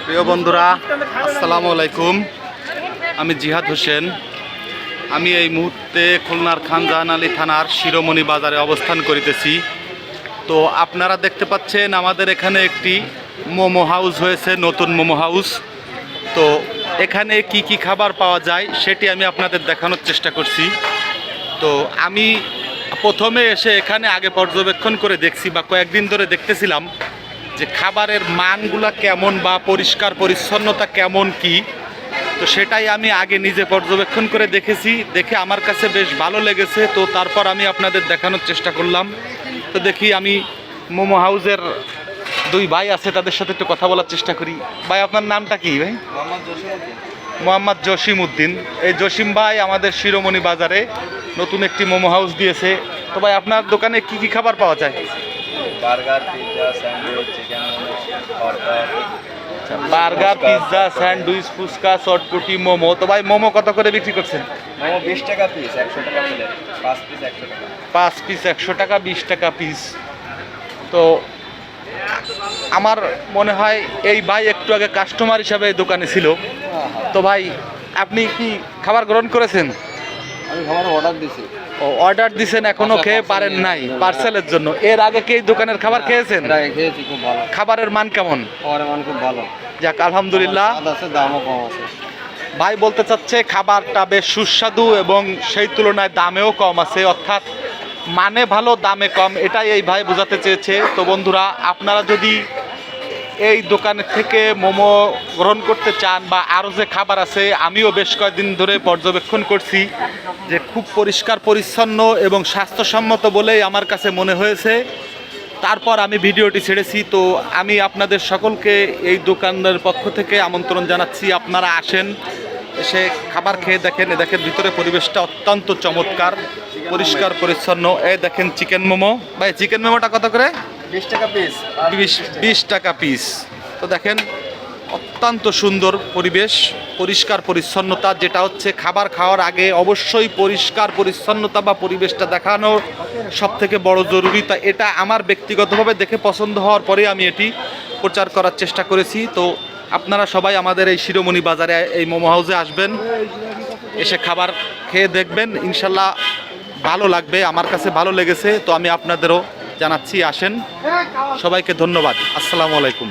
প্রিয় বন্ধুরা, আসসালামু আলাইকুম। আমি জিহাদ হোসেন। আমি এই মুহূর্তে খুলনার খানজাহান আলী থানার শিরোমণি বাজারে অবস্থান করিতেছি। তো আপনারা দেখতে পাচ্ছেন আমাদের এখানে একটি মোমো হাউস হয়েছে, নতুন মোমো হাউস। তো এখানে কি কি খাবার পাওয়া যায় সেটি আমি আপনাদের দেখানোর চেষ্টা করছি। তো আমি প্রথমে এসে এখানে আগে পর্যবেক্ষণ করে দেখছি বা কয়েকদিন ধরে দেখতেছিলাম যে খাবারের মানগুলা কেমন বা পরিষ্কার পরিচ্ছন্নতা কেমন কি। তো সেটাই আমি আগে নিজে পর্যবেক্ষণ করে দেখেছি, দেখে আমার কাছে বেশ ভালো লেগেছে। তো তারপর আমি আপনাদের দেখানোর চেষ্টা করলাম। তো দেখি আমি মোমো হাউসের দুই ভাই আছে, তাদের সাথে একটু কথা বলার চেষ্টা করি। ভাই, আপনার নামটা কি ভাই? মোহাম্মদ জসিম উদ্দিন। এই জসিম ভাই আমাদের শিরোমণি বাজারে নতুন একটি মোমো হাউস দিয়েছে। তো ভাই, আপনার দোকানে কি কি খাবার পাওয়া যায়? Burger, pizza, sandwich, chicken momo, burger, burger, pizza, sandwich, phuchka, chotpoti, momo. তো ভাই, মোমো কত করে বিক্রি করছেন? মোমো 20 টাকা পিস, 100 টাকা প্লেট, 5 পিস 100 টাকা। 5 পিস 100 টাকা, 20 টাকা পিস। তো আমার মনে হয় এই ভাই একটু আগে কাস্টমার হিসাবে এই দোকানে ছিল। তো ভাই, আপনি কি খাবার গ্রহণ করেছেন? আমি খাবার অর্ডার দিছি। ও, অর্ডার দিছেন, এখনো খেয়ে পারেন নাই পার্সেলের জন্য। এর আগে কি এই দোকানের খাবার খেয়েছেন? এটা খেয়েছি, খুব ভালো। খাবারের মান কেমন? খাবারের মান খুব ভালো। যাক, আলহামদুলিল্লাহ। স্বাদ আছে, দামও কম আছে। ভাই বলতে চাচ্ছে খাবারটা বেশ সুস্বাদু এবং সেই তুলনায় দামেও কম আছে, অর্থাৎ মানে ভালো দামে কম, এটাই এই ভাই বোঝাতে চেয়েছে। তো বন্ধুরা, আপনারা যদি এই দোকানের থেকে মোমো গ্রহণ করতে চান বা আরও যে খাবার আছে, আমিও বেশ কয়েকদিন ধরে পর্যবেক্ষণ করছি যে খুব পরিষ্কার পরিচ্ছন্ন এবং স্বাস্থ্যসম্মত বলেই আমার কাছে মনে হয়েছে। তারপর আমি ভিডিওটি ছেড়েছি। তো আমি আপনাদের সকলকে এই দোকানের পক্ষ থেকে আমন্ত্রণ জানাচ্ছি, আপনারা আসেন, এসে খাবার খেয়ে দেখেন। দেখেন ভিতরে পরিবেশটা অত্যন্ত চমৎকার, পরিষ্কার পরিচ্ছন্ন। এই দেখেন চিকেন মোমো। ভাই, চিকেন মোমোটা কত করে? 20 টাকা পিস। 20 টাকা পিস। তো দেখেন অত্যন্ত সুন্দর পরিবেশ, পরিষ্কার পরিচ্ছন্নতা, যেটা হচ্ছে খাবার খাওয়ার আগে অবশ্যই পরিষ্কার পরিচ্ছন্নতা বা পরিবেশটা দেখানো সব থেকে বড় জরুরি। তা এটা আমার ব্যক্তিগতভাবে দেখে পছন্দ হওয়ার পরে আমি এটি প্রচার করার চেষ্টা করেছি। তো আপনারা সবাই আমাদের এই শিরোমণি বাজারে এই মোমো হাউসে আসবেন, এসে খাবার খেয়ে দেখবেন, ইনশাল্লাহ ভালো লাগবে। আমার কাছে ভালো লেগেছে। তো আমি আপনাদেরও জানাচ্ছি, আসেন। সবাইকে ধন্যবাদ। আসসালামু আলাইকুম।